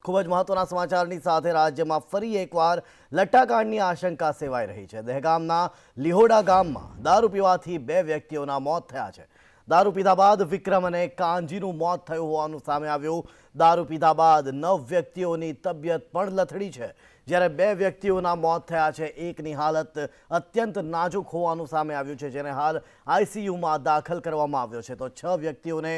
ખૂબ જ મહત્વના સમાચારની સાથે રાજ્યમાં ફરી એકવાર લઠ્ઠાકાંડની આશંકા સેવાઈ રહી છે। દહેગામના લીહોડા ગામમાં દારૂ પીવાથી 2 વ્યક્તિઓના મોત થયા છે। દારૂ પીધા બાદ વિક્રમ અને કાંજીનું મોત થયું હોવાનું સામે આવ્યું। દારૂ પીધા બાદ 9 વ્યક્તિઓની તબિયત પણ લથડી છે, જ્યારે 2 વ્યક્તિઓના મોત થયા છે। એકની હાલત અત્યંત નાજુક હોવાનું સામે આવ્યું છે, જેને હાલ આઈસીયુમાં દાખલ કરવામાં આવ્યો છે, તો 6 વ્યક્તિઓને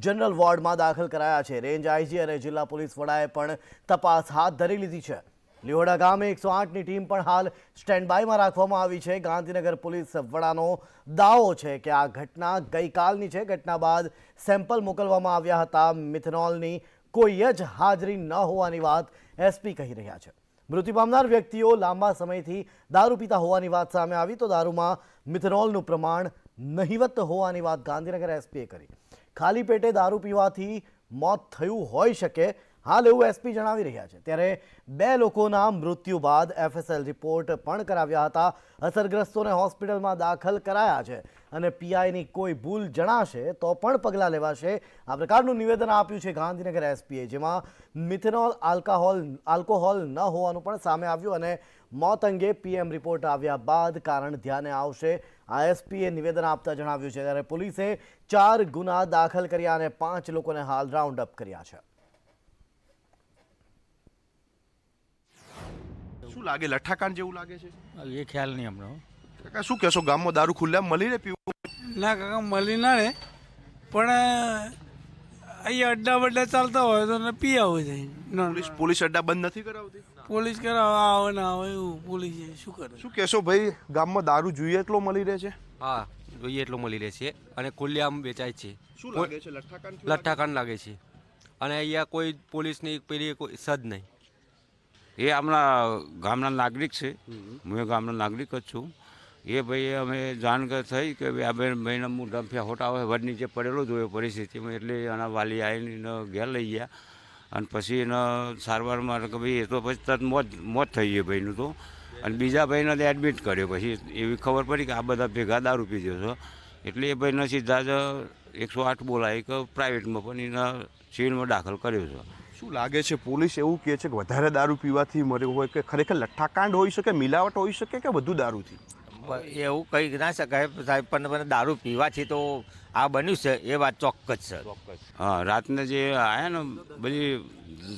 જનરલ વોર્ડમાં દાખલ કરાયા છે। રેન્જ આઈજી અને જિલ્લા પોલીસ વડાએ પણ તપાસ હાથ ધરી લીધી છે। લીહોડા ગામે 108ની ટીમ પણ હાલ સ્ટેન્ડ બાયમાં રાખવામાં આવી છે। ગાંધીનગર પોલીસ વડાનો દાવો છે કે આ ઘટના ગઈકાલની છે। ઘટના બાદ સેમ્પલ મોકલવામાં આવ્યા હતા। મિથેનોલની કોઈ જ હાજરી ન હોવાની વાત એસપી કહી રહ્યા છે। મૃત્યુ પામનાર વ્યક્તિઓ લાંબા સમયથી દારૂ પીતા હોવાની વાત સામે આવી, તો દારૂમાં મિથેનોલનું પ્રમાણ નહિવત હોવાની વાત ગાંધીનગર એસપીએ કરી। ખાલી પેટે દારૂ પીવાથી મોત થયું હોઈ શકે, હાલ એવું એસપી જણાવી રહ્યા છે। ત્યારે 2 લોકોના મૃત્યુ બાદ એફએસએલ રિપોર્ટ પણ કરાવ્યા હતા। અસરગ્રસ્તોને હોસ્પિટલમાં દાખલ કરાયા છે અને પીઆઈની કોઈ ભૂલ જણાશે તો પણ પગલાં લેવાશે, આ પ્રકારનું નિવેદન આપ્યું છે ગાંધીનગર એસપીએ, જેમાં મિથેનોલ આલ્કોહોલ ન હોવાનું પણ સામે આવ્યું અને મોત અંગે પીએમ રિપોર્ટ આવ્યા બાદ કારણ ધ્યાને આવશે, આ એસપીએ નિવેદન આપતા જણાવ્યું છે। ત્યારે પોલીસે 4 ગુના દાખલ કર્યા અને 5 લોકોને હાલ રાઉન્ડ અપ કર્યા છે। શું લાગે, લઠ્ઠાકાંડ જેવું લાગે છે? એ ખ્યાલ નહીં હમણાં। કાકા શું કહેશો, ગામમાં દારૂ ખુલ્લેઆમ મળી રહે પીવું? ના કાકા મળી ના રે, પણ અહીંયા અડ્ડા બડ્ડા ચાલતા હોય તો પી આવું છે। પોલીસ અડ્ડા બંધ નથી કરાવતી? પોલીસ કરાવે આવે ના આવે એવું પોલીસ શું કરે? શું કહેશો ભાઈ, ગામમાં દારૂ જોઈએ એટલો મળી રહે છે? હા, જોઈએ એટલો મળી રહે છે અને ખુલ્લેઆમ વેચાય છે। શું લાગે છે, લઠ્ઠાકાંડ? લઠ્ઠાકાંડ લાગે છે અને અહીંયા કોઈ પોલીસની પેલી કોઈ સદ નહીં। એ આપણા ગામના નાગરિક છે, હું ગામનો નાગરિક જ છું। એ ભાઈ અમે જાણ થઈ કે આ ભાઈના મોઢા ફેહોટા હોય, વડ નીચે પડેલો જોયો પરિસ્થિતિમાં, એટલે એના વાલી આવીને ઘેર લઈ ગયા અને પછી એને સારવારમાં કે ભાઈ એ તો પછી તરત મોત થઈ ગઈ ભાઈનું તો, અને બીજા ભાઈને એડમિટ કર્યો। પછી એવી ખબર પડી કે આ બધા ભેગા દારૂ પીધો છો, એટલે એ ભાઈને સીધા જ 108 બોલાવી કે પ્રાઇવેટમાં પણ એના સિવિલમાં દાખલ કર્યો છે। શું લાગે છે, પોલીસ એવું કહે છે કે વધારે દારૂ પીવાથી મર્યો હોય, કે ખરેખર લઠ્ઠાકાંડ હોઈ શકે, મિલાવટ હોઈ શકે કે વધુ દારૂથી? એવું કહી ના શકાય સાહેબ, પણ દારૂ પીવાથી તો આ બન્યું છે એ વાત ચોક્કસ છે। હા, રાતને જે આવ્યા ને બધી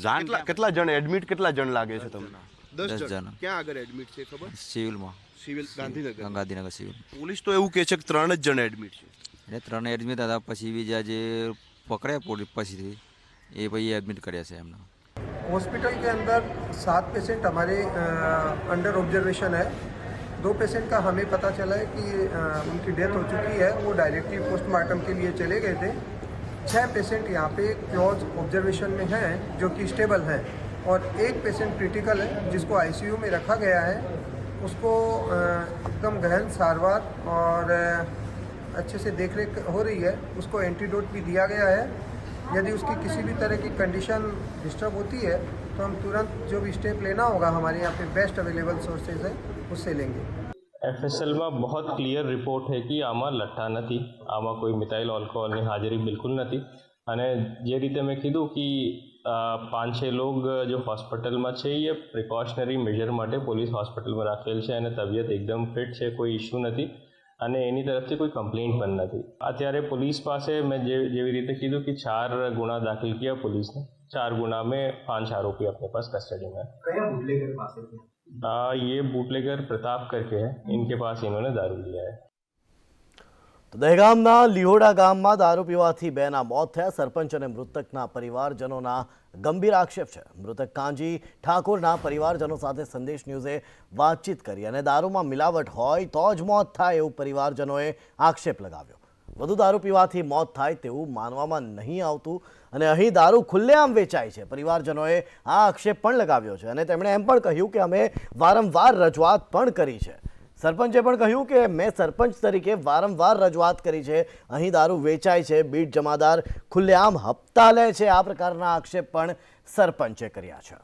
જાણ કેટલા જણ એડમિટ, કેટલા જણ લાગે છે તમને? 10 જણ। ક્યાં આગળ એડમિટ છે ખબર? સિવિલમાં, સિવિલ ગાંધીનગર સિવિલ। પોલીસ તો એવું કહે છે કે 3 જ જણ એડમિટ છે। એટલે 3 એડમિટ હતા, પછી બીજા જે પકડ્યા પોલીસ પછીથી એ ભાઈ એડમિટ કર્યા છે એમના। हॉस्पिटल के अंदर 7 पेशेंट हमारे अंडर ऑब्जर्वेशन है। 2 पेशेंट का हमें पता चला है कि उनकी डेथ हो चुकी है, वो डायरेक्टली पोस्टमार्टम के लिए चले गए थे। 6 पेशेंट यहाँ पे क्लोज ऑब्जर्वेशन में हैं जो कि स्टेबल हैं, और 1 पेशेंट क्रिटिकल है जिसको आईसीयू में रखा गया है। उसको एकदम गहन सारवार और अच्छे से देखरेख हो रही है। उसको एंटीडोट भी दिया गया है। यदि उसकी किसी भी तरह की कंडीशन डिस्टर्ब होती है तो हम तुरंत जो भी स्टेप लेना होगा, हमारे यहाँ पे बेस्ट अवेलेबल सोर्सेज है उससे लेंगे। એફએસએલમાં बहुत ક્લિયર રિપોર્ટ છે કે આમાં લઠ્ઠા નથી, આમાં કોઈ મિથાઇલ આલ્કોહોલની હાજરી બિલકુલ નથી। અને જે રીતે મેં કીધું કે 5-6 લોગ જો હોસ્પિટલમાં છે એ પ્રિકોશનરી મેજર માટે પોલીસ હોસ્પિટલમાં રાખેલ છે અને તબિયત એકદમ ફિટ છે, કોઈ ઇશ્યુ નથી અને એની તરફથી કોઈ કમ્પ્લેન્ટ પણ નથી। અત્યારે પોલીસ પાસે મેં જેવી રીતે કીધું કે 4 गुना दाखिल किया पुलिस ने। 4 गुना में 5 आरोपी अपने पास कस्टडी में। कया बूटलेगर पास है? ये बूटलेगर प्रताप करके है, इनके पास इन्होंने दारू लिया है। તો દહેગામના લીહોડા ગામમાં દારૂ પીવાથી 2ના મોત થયા। સરપંચ અને મૃતકના પરિવારજનોના ગંભીર આક્ષેપ છે। મૃતક કાંજી ઠાકોરના પરિવારજનો સાથે સંદેશ ન્યૂઝે વાતચીત કરી અને દારૂમાં મિલાવટ હોય તો જ મોત થાય એવું પરિવારજનોએ આક્ષેપ લગાવ્યો। વધુ દારૂ પીવાથી મોત થાય તેવું માનવામાં નહીં આવતું અને અહીં દારૂ ખુલ્લેઆમ વેચાય છે। પરિવારજનોએ આ આક્ષેપ પણ લગાવ્યો છે અને તેમણે એમ પણ કહ્યું કે અમે વારંવાર રજૂઆત પણ કરી છે। સરપંચે પણ કહ્યું કે મેં સરપંચ તરીકે વારંવાર રજૂઆત કરી છે, અહીં દારૂ વેચાય છે, બીટ જમાદાર ખુલ્લેઆમ હપ્તા લે છે, આ પ્રકારના આક્ષેપ પણ સરપંચે કર્યા છે।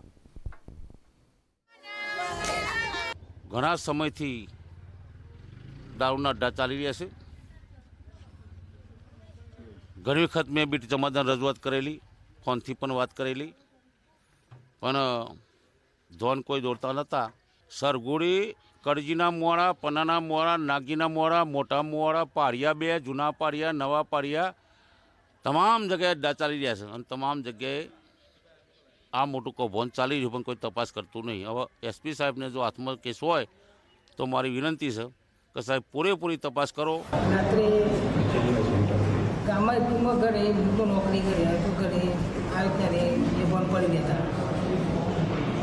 ઘણા સમયથી દારૂના અડ્ડા ચાલી રહ્યા છે। ઘણી વખત મેં બીટ જમાદાર રજૂઆત કરેલી, ફોનથી પણ વાત કરેલી, પણ ધોન કોઈ દોરતા નહોતા. સરગુડી, કરજીના મોડા, પન્નાના મોડા, નાગીના મોડા, મોટા મોડા, પાળિયા 2, જૂના પાળિયા, નવા પાળિયા તમામ જગ્યાએ અડ્ડા ચાલી રહ્યા છે અને તમામ જગ્યાએ આ મોટું કૌભાંડ ચાલી રહ્યું પણ કોઈ તપાસ કરતું નહીં. હવે એસપી સાહેબને જો હાથમાં કેસ હોય તો મારી વિનંતી છે કે સાહેબ પૂરેપૂરી તપાસ કરો. રાત્રે ગામમાં ટૂંકમાં ઘરે તો નોકરી કરી તો ઘરે આવે ત્યારે એ બંધ પડી દેતા.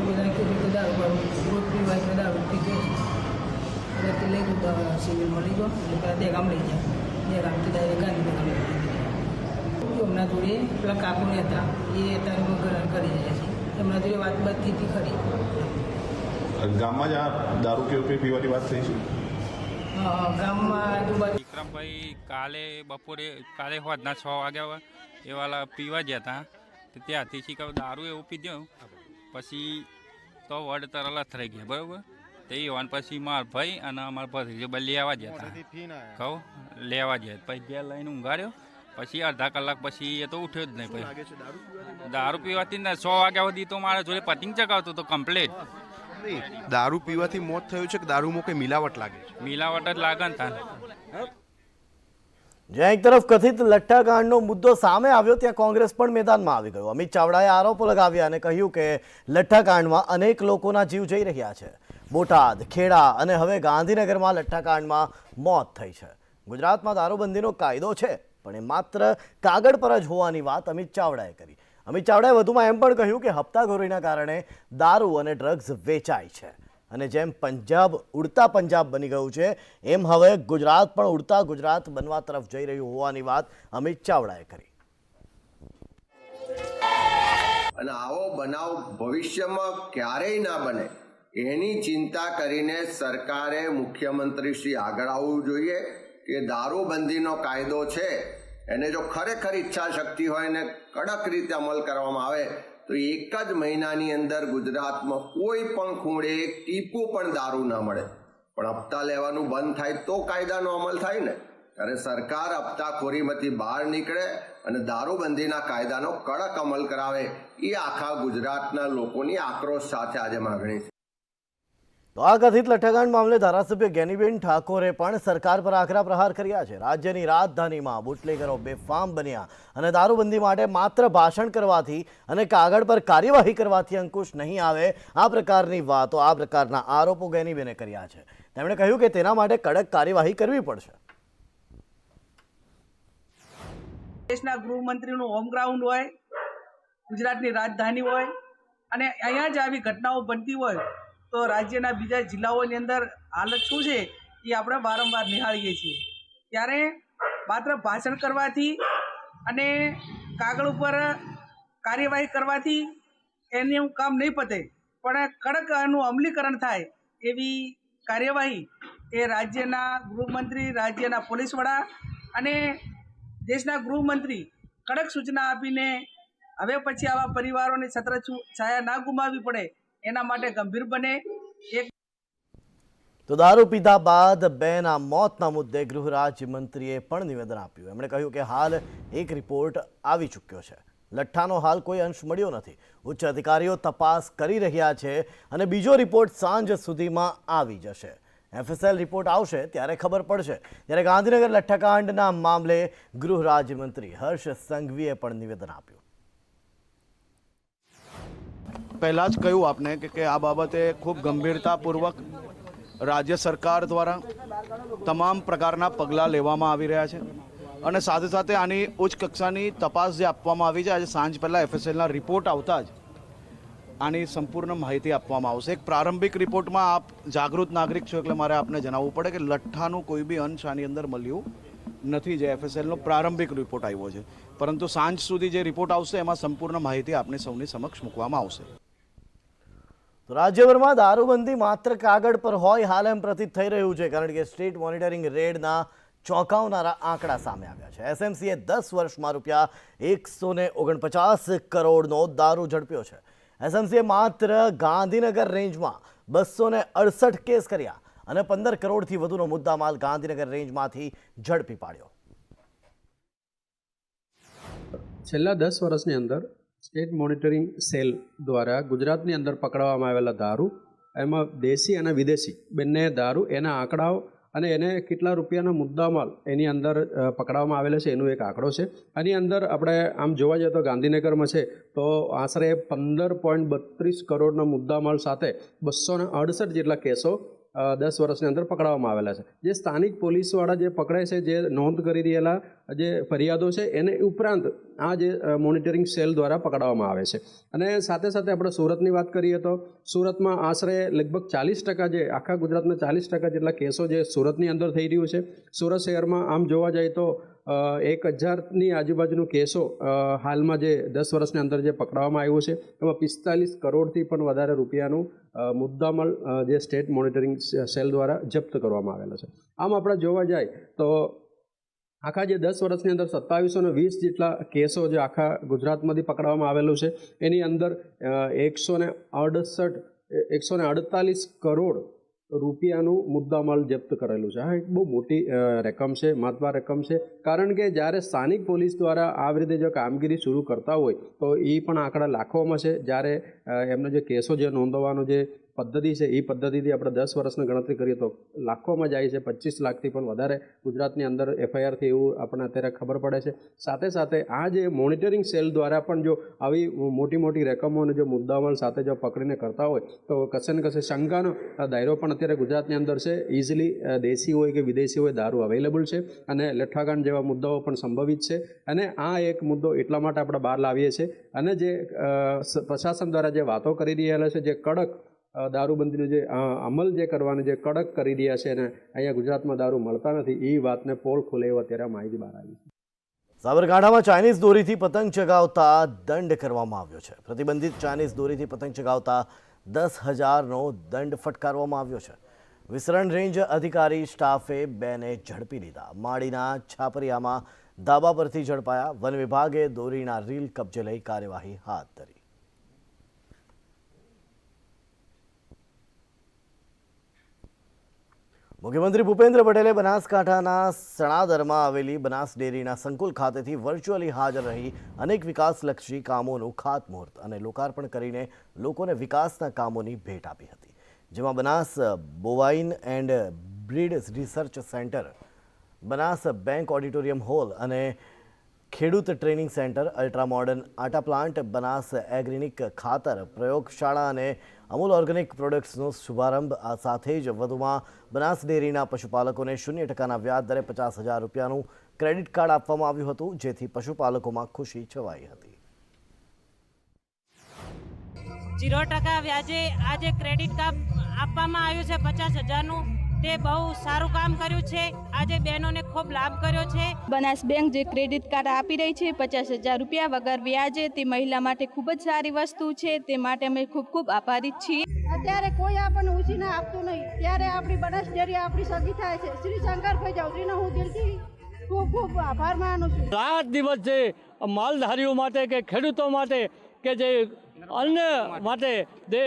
બધાને કીધું કે દારૂ રોજ પીવાય તો દારૂ પીધો એટલે તે લઈ ગયો સિવિલમાં લઈ ગયો એટલે પેલા દહેગામ લઈ ગયા. દહેગામથી ડાયરેક્ટ ગાંધીનગર લઈ ગયા. એમના જોડે પેલા કાકુને હતા એ અત્યારે ઘર કરી રહ્યા છે. એમના જોડે વાત બધી હતી ખરી. ગામમાં જ આ દારૂ કે પીવાની વાત થઈ છે. ગામમાં આજુબાજુ વિક્રમભાઈ કાલે હોદના 6 વાગ્યા એ વાલા પીવા ગયા હતા. તો ત્યાંથી શીખવ દારૂ એવું પીધો પછી તો વડ તરલ થઈ ગયા બરાબર. તો એ વાન પછી મારા ભાઈ અને અમારા ભત્રીજો બે લેવા ગયા હતા. કહું લેવા ગયા પછી ઘેર લઈને ઊંઘાડ્યો. પછી અડધા કલાક પછી એ તો ઉઠ્યો જ નહીં. પછી દારૂ પીવાથી ને 6 વાગ્યા સુધી તો મારા જોડે પતિંગ ચગાવતો તો કમ્પ્લેટ. દારૂ પીવાથી મોત થયું છે કે દારૂમાં કોઈ મિલાવટ લાગે છે? મિલાવટ જ લાગે ને તાન. જ્યાં એક તરફ કથિત લઠ્ઠાકાંડનો મુદ્દો સામે આવ્યો ત્યાં કોંગ્રેસ પણ મેદાનમાં આવી ગયો. અમિત ચાવડાએ આરોપો લગાવ્યા અને કહ્યું કે લઠ્ઠાકાંડમાં અનેક લોકોના જીવ જઈ રહ્યા છે. બોટાદ, ખેડા અને હવે ગાંધીનગરમાં લઠ્ઠાકાંડમાં મોત થઈ છે. ગુજરાતમાં દારૂબંધીનો કાયદો છે પણ એ માત્ર કાગળ પર જ હોવાની વાત અમિત ચાવડાએ કરી. અમિત ચાવડાએ વધુમાં એમ પણ કહ્યું કે હપ્તાખોરીના કારણે દારૂ અને ડ્રગ્સ વેચાય છે અને જેમ પંજાબ ઉડતા પંજાબ બની ગયું છે એમ હવે ગુજરાત પણ ઉડતા ગુજરાત બનવા તરફ જઈ રહ્યું હોવાની વાત અમિત ચાવડાએ કરી. અને આવો બનાવ ભવિષ્યમાં ક્યારેય ના બને એની ચિંતા કરીને સરકારે મુખ્યમંત્રી શ્રી આગળ આવવું જોઈએ કે દારૂબંધીનો કાયદો છે એને જો ખરેખર ઈચ્છા શક્તિ હોય ને કડક રીતે અમલ કરવામાં આવે તો એક જ મહિનાની અંદર ગુજરાતમાં કોઈ પણ ખૂણે એક ટીપું પણ દારૂ ના મળે. પણ હપ્તા લેવાનું બંધ થાય તો કાયદાનો અમલ થાય ને. ત્યારે સરકાર હપ્તાખોરીમાંથી બહાર નીકળે અને દારૂબંધીના કાયદાનો કડક અમલ કરાવે એ આખા ગુજરાતના લોકોની આક્રોશ સાથે આજે માગણી છે. તો આ કથિત લઠ્ઠાકાંડ મામલે ધારાસભ્ય જ્ઞાનીબેન ઠાકોરે પણ સરકાર પર આકરા પ્રહાર કર્યા છે. રાજ્યની રાજધાનીમાં બુટલેગરો બેફામ બન્યા અને દારૂબંધી માટે માત્ર ભાષણ કરવાથી અને કાગળ પર કાર્યવાહી કરવાથી અંકુશ નહીં આવે આ પ્રકારની વાતો, આ પ્રકારના આરોપો જ્ઞાનીબેને કર્યા છે. તેમણે કહ્યું કે તેના માટે કડક કાર્યવાહી કરવી પડશે. દેશના ગૃહમંત્રીનું હોમ ગ્રાઉન્ડ હોય, ગુજરાતની રાજધાની હોય અને અહીંયા જ આવી ઘટનાઓ બનતી હોય તો રાજ્યના બીજા જિલ્લાઓની અંદર હાલત શું છે એ આપણે વારંવાર નિહાળીએ છીએ. ત્યારે માત્ર ભાષણ કરવાથી અને કાગળ ઉપર કાર્યવાહી કરવાથી એનું કામ નહીં પતે, પણ કડક એનું અમલીકરણ થાય એવી કાર્યવાહી એ રાજ્યના ગૃહમંત્રી, રાજ્યના પોલીસ વડા અને દેશના ગૃહમંત્રી કડક સૂચના આપીને હવે પછી આવા પરિવારોની છત્ર છાયા ના ગુમાવવી પડે એના માટે ગંભીર બને. તો દારૂ પીધા બાદ બેના મોતના મુદ્દે ગૃહ રાજ્યમંત્રીએ પણ નિવેદન આપ્યું. એમણે કહ્યું કે હાલ એક રિપોર્ટ આવી ચૂક્યો છે. લઠ્ઠાનો હાલ કોઈ અંશ મળ્યો નથી. ઉચ્ચ અધિકારીઓ તપાસ કરી રહ્યા છે અને બીજો રિપોર્ટ સાંજ સુધીમાં આવી જશે. FSL રિપોર્ટ આવશે ત્યારે ખબર પડશે. ત્યારે ગાંધીનગર લઠ્ઠાકાંડના મામલે ગૃહ રાજ્યમંત્રી હર્ષ સંઘવીએ પણ નિવેદન આપ્યું. પહેલાં જ કહ્યું આપને કે આ બાબતે ખૂબ ગંભીરતાપૂર્વક રાજ્ય સરકાર દ્વારા તમામ પ્રકારના પગલાં લેવામાં આવી રહ્યા છે અને સાથે સાથે આની ઉચ્ચ કક્ષાની તપાસ જે આપવામાં આવી છે આજે સાંજ પહેલાં FSLના રિપોર્ટ આવતા જ આની સંપૂર્ણ માહિતી આપવામાં આવશે. એક પ્રારંભિક રિપોર્ટમાં આપ જાગૃત નાગરિક છો એટલે મારે આપને જણાવવું પડે કે લઠ્ઠાનું કોઈ બી અંશ આની અંદર મળ્યું નથી. જે FSLનો પ્રારંભિક રિપોર્ટ આવ્યો છે, પરંતુ સાંજ સુધી જે રિપોર્ટ આવશે એમાં સંપૂર્ણ માહિતી આપની સૌની સમક્ષ મૂકવામાં આવશે. તો રાજ્યભરમાં દારૂબંધી માત્ર કાગળ પર હોય હાલ એમ પ્રતીત થઈ રહ્યું છે, કારણ કે સ્ટેટ મોનિટરિંગ રેડના ચોંકાવનારા આંકડા સામે આવ્યા છે. SMCએ 10 વર્ષમાં ₹149 કરોડનો દારૂ ઝડપ્યો છે. SMCએ માત્ર ગાંધીનગર રેન્જમાં 268 કેસ કર્યા અને 15 કરોડથી વધુનો મુદ્દામાલ ગાંધીનગર રેન્જમાંથી ઝડપી પાડ્યો. છેલ્લા 10 વર્ષની અંદર સ્ટેટ મોનિટરિંગ સેલ દ્વારા ગુજરાતની અંદર પકડવામાં આવેલા દારૂ, એમાં દેશી અને વિદેશી બંને દારૂ, એના આંકડાઓ અને એને કેટલા રૂપિયાનો મુદ્દામાલ એની અંદર પકડવામાં આવેલો છે એનું એક આંકડો છે. આની અંદર આપણે આમ જોવા જઈએ તો ગાંધીનગરમાં છે તો આશરે 15.32 કરોડના મુદ્દામાલ સાથે 268 જેટલા કેસો 10 વર્ષની અંદર પકડવામાં આવેલા છે. જે સ્થાનિક પોલીસવાળા જે પકડે છે, જે નોંધ કરી રહેલા જે ફરિયાદો છે, એને ઉપરાંત આ જે મોનિટરિંગ સેલ દ્વારા પકડવામાં આવે છે. અને સાથે સાથે આપણે સુરતની વાત કરીએ તો સુરતમાં આશરે લગભગ 40% જે આખા ગુજરાતના 40% જેટલા કેસો જે સુરતની અંદર થઈ રહ્યું છે. સુરત શહેરમાં આમ જોવા જઈએ તો 1000ની આજુબાજુનું કેસો હાલમાં જે 10 વર્ષની અંદર જે પકડવામાં આવ્યું છે એમાં 45 કરોડથી પણ વધારે રૂપિયાનું મુદ્દામાલ જે સ્ટેટ મોનિટરિંગ સેલ દ્વારા જપ્ત કરવામાં આવેલો છે. આમ આપણે જોવા જાય તો આખા જે 10 વર્ષની અંદર 2720 જેટલા કેસો જે આખા ગુજરાતમાંથી પકડવામાં આવેલું છે એની અંદર 148 કરોડ રૂપિયાનું મુદ્દામાલ જપ્ત કરેલું છે. આ એક બહુ મોટી રકમ છે, મહત્વની રકમ છે. કારણ કે જ્યારે સ્થાનિક પોલીસ દ્વારા આવી રીતે જો કામગીરી શરૂ કરતા હોય તો એ પણ આંકડા લાખોમાં છે. જ્યારે એમનો જે કેસો જે નોંધવાનો જે પદ્ધતિ છે એ પદ્ધતિથી આપણે 10 વર્ષની ગણતરી કરીએ તો લાખોમાં જાય છે. 25 લાખથી પણ વધારે ગુજરાતની અંદર FIR થઈ એવું આપણને અત્યારે ખબર પડે છે. સાથે સાથે આ જે મોનિટરિંગ સેલ દ્વારા પણ જો આવી મોટી મોટી રકમોને જો મુદ્દામાલ સાથે જો પકડીને કરતા હોય તો કશે ને કશે શંકાનો દાયરો પણ અત્યારે ગુજરાતની અંદર છે. ઇઝીલી દેશી હોય કે વિદેશી હોય દારૂ અવેલેબલ છે અને લઠ્ઠાકાંડ જેવા મુદ્દાઓ પણ સંભવિત છે. અને આ એક મુદ્દો એટલા માટે આપણે બહાર લાવીએ છીએ. અને જે પ્રશાસન દ્વારા જે વાતો કરી રહેલા છે, જે કડક દારૂબંધીનો જે અમલ જે કરવાનો જે કડક કરી રહ્યા છે અને અહીંયા ગુજરાતમાં દારૂ મળતા નથી, એ વાતને પોલ ખોલે એવા અત્યારે માહિતી બહાર આવી છે. સાબરકાંઠામાં ચાઇનીઝ દોરીથી પતંગ ચગાવતા દંડ કરવામાં આવ્યો છે. પ્રતિબંધિત ચાઇનીઝ દોરીથી પતંગ ચગાવતા 10,000નો દંડ ફટકારવામાં આવ્યો છે. વિસ્તરણ રેન્જ અધિકારી સ્ટાફે બેને ઝડપી લીધા. માળીના છાપરિયામાં ધાબા પરથી ઝડપાયા. વન વિભાગે દોરીના રીલ કબજે લઈ કાર્યવાહી હાથ ધરી. મુખ્યમંત્રી ભૂપેન્દ્ર પટેલે બનાસકાંઠાના સણાદરમાં આવેલી બનાસ ડેરીના સંકુલ ખાતેથી વર્ચ્યુઅલી હાજર રહી અનેક વિકાસલક્ષી કામોનું ખાતમુહૂર્ત અને લોકાર્પણ કરીને લોકોને વિકાસના કામોની ભેટ આપી હતી. જેમાં Banas bovine and breed research centre, Banas bank auditorium hall અને ખેડૂત ટ્રેનિંગ સેન્ટર, અલ્ટ્રા મોડર્ન આટા પ્લાન્ટ, બનાસ એગ્રીનિક ખાતર પ્રયોગશાળા અને અમૂલ ઓર્ગેનિક પ્રોડક્ટ્સનો શુભારંભ. આ સાથે જ વધુમાં બનાસ ડેરીના પશુપાલકોને 0% વ્યાજ દરે 50,000 રૂપિયાનું ક્રેડિટ કાર્ડ આપવામાં આવ્યું હતું, જેથી પશુપાલકોમાં ખુશી છવાઈ હતી. 0% વ્યાજે આજે ક્રેડિટ કાર્ડ આપવામાં આવ્યું છે 50,000નું. તે બહુ સારું કામ કર્યું છે. આજે બહેનોને ખૂબ લાભ કર્યો છે. બનાસ બેંક જે ક્રેડિટ કાર્ડ આપી રહી છે 50,000 રૂપિયા વગર વ્યાજે, તે મહિલા માટે ખૂબ જ સારી વસ્તુ છે. તે માટે અમે ખૂબ ખૂબ આભારી છીએ. અત્યારે કોઈ આપણને ઉછીને આપતું નહીં, ત્યારે આપણી બનાસ ડેરી આપણી સગી થાય છે. શ્રી શંકરભાઈ ચૌધરીનો હું દિલથી ખૂબ ખૂબ આભાર માનું છું. રાત દિવસ જે માલધારીઓ માટે કે ખેડૂતો માટે કે જે અન્ય માટે જે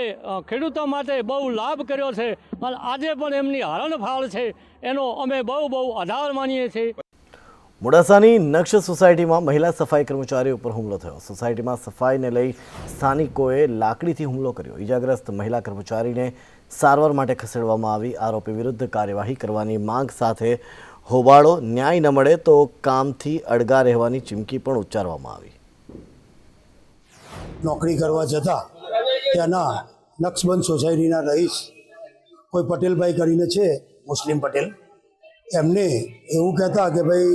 ખેડૂતો માટે બહુ લાભ કર્યો છે અને આજે પણ એમની હરણફાળ છે, એનો અમે બહુ આભાર માનીએ છીએ. મોડાસાની નક્ષ સોસાયટીમાં મહિલા સફાઈ કર્મચારી ઉપર હુમલો થયો. સોસાયટીમાં સફાઈને લઈ સ્થાનિકોએ લાકડીથી હુમલો કર્યો. ઇજાગ્રસ્ત મહિલા કર્મચારીને સારવાર માટે ખસેડવામાં આવી. આરોપી વિરુદ્ધ કાર્યવાહી કરવાની માંગ સાથે હોબાળો. ન્યાય ન મળે તો કામથી અડગા રહેવાની ચીમકી પણ ઉચ્ચારવામાં આવી. નોકરી કરવા જતાં ત્યાંના નક્સબંધ સોસાયટીના રહીશ કોઈ પટેલભાઈ કરીને છે, મુસ્લિમ પટેલ, એમને એવું કહેતા કે ભાઈ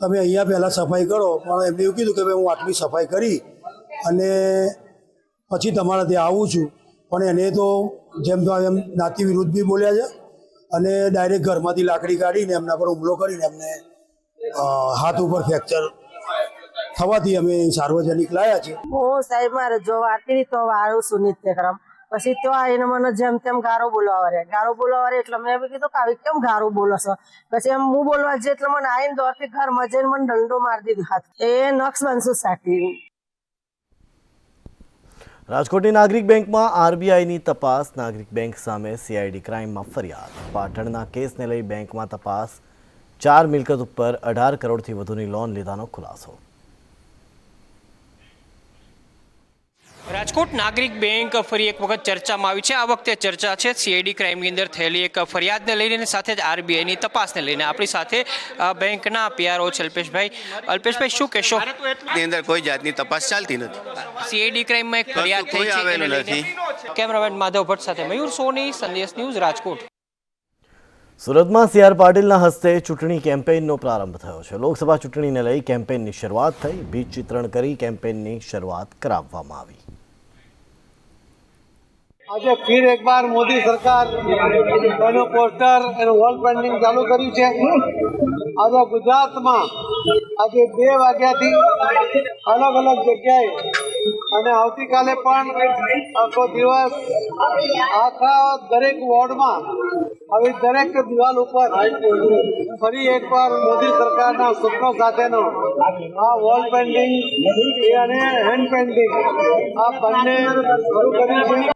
તમે અહીંયા પહેલાં સફાઈ કરો, પણ એમને એવું કીધું કે ભાઈ હું આટલી સફાઈ કરી અને પછી તમારા ત્યાં આવું છું. પણ એને તો જેમ તો એમ નાતી વિરુદ્ધ બી બોલ્યા છે અને ડાયરેક્ટ ઘરમાંથી લાકડી કાઢીને એમના પર હુમલો કરીને એમને હાથ ઉપર ફ્રેક્ચર થવાથી અમે સાર્વજનિક લાયા છે. હું સાહેબ મારે જોવા આટલી તો આવું છું નિત્યક્રમ, પછી તો આવીને મને જેમ તેમ ગારો બોલવા વાળે એટલે મેં કીધું કે આવી કેમ ગારો બોલો છો. પછી એમ હું બોલવા જઈએ એટલે મને આવીને દોરથી ઘરમાં જઈને મને દંડો મારી દીધો હાથ. એ નક્સબંધ સોસાયટી. રાજકોટની નાગરિક બેંકમાં RBIની તપાસ. નાગરિક બેંક સામે CID ક્રાઇમમાં ફરિયાદ. પાટણના કેસને લઈ બેંકમાં તપાસ. 4 મિલકત ઉપર 18 કરોડથી વધુની લોન લીધાનો ખુલાસો. રાજકોટ નાગરિક બેંક ફરી એક વખત ચર્ચામાં આવી છે. આ વખતે ચર્ચા છે સીઆઈડી ક્રાઇમની અંદર થયેલી એક ફરિયાદને લઈને સાથે જ આરબીઆઈની તપાસને લઈને. આપણી સાથે બેંકના પીઆરઓ છે અલ્પેશભાઈ. અલ્પેશભાઈ, શું કહેશો? ની અંદર કોઈ જાતની તપાસ ચાલતી નથી. સીઆઈડી ક્રાઇમમાં એક ફરિયાદ થઈ છે એને લઈને. કેમેરામેન માધવ ભટ્ટ સાથે મયુર સોની, સંદેશ ન્યૂઝ, રાજકોટ. સુરતમાં સી આર પાટીલના હસ્તે ચૂંટણી કેમ્પેઇનનો પ્રારંભ થયો છે. લોકસભા ચૂંટણીને લઈ કેમ્પેઇનની શરૂઆત થઈ. બીજ ચિત્રણ કરી કેમ્પેઇનની શરૂઆત કરાવવામાં આવી. આજે ફિર એક બાર મોદી સરકાર એનું પોસ્ટર એનું વોલ પેન્ટિંગ ચાલુ કર્યું છે. આજે ગુજરાતમાં આજે 2 વાગ્યાથી અલગ અલગ જગ્યાએ અને આવતીકાલે પણ આખો દિવસ આખા દરેક વોર્ડમાં આવી દરેક દિવાલ ઉપર ફરી એકવાર મોદી સરકારના સૂચનો સાથેનો આ વોલ પેન્ટિંગ અને હેન્ડ પેન્ટિંગ આ બંને શરૂ કર્યું છે.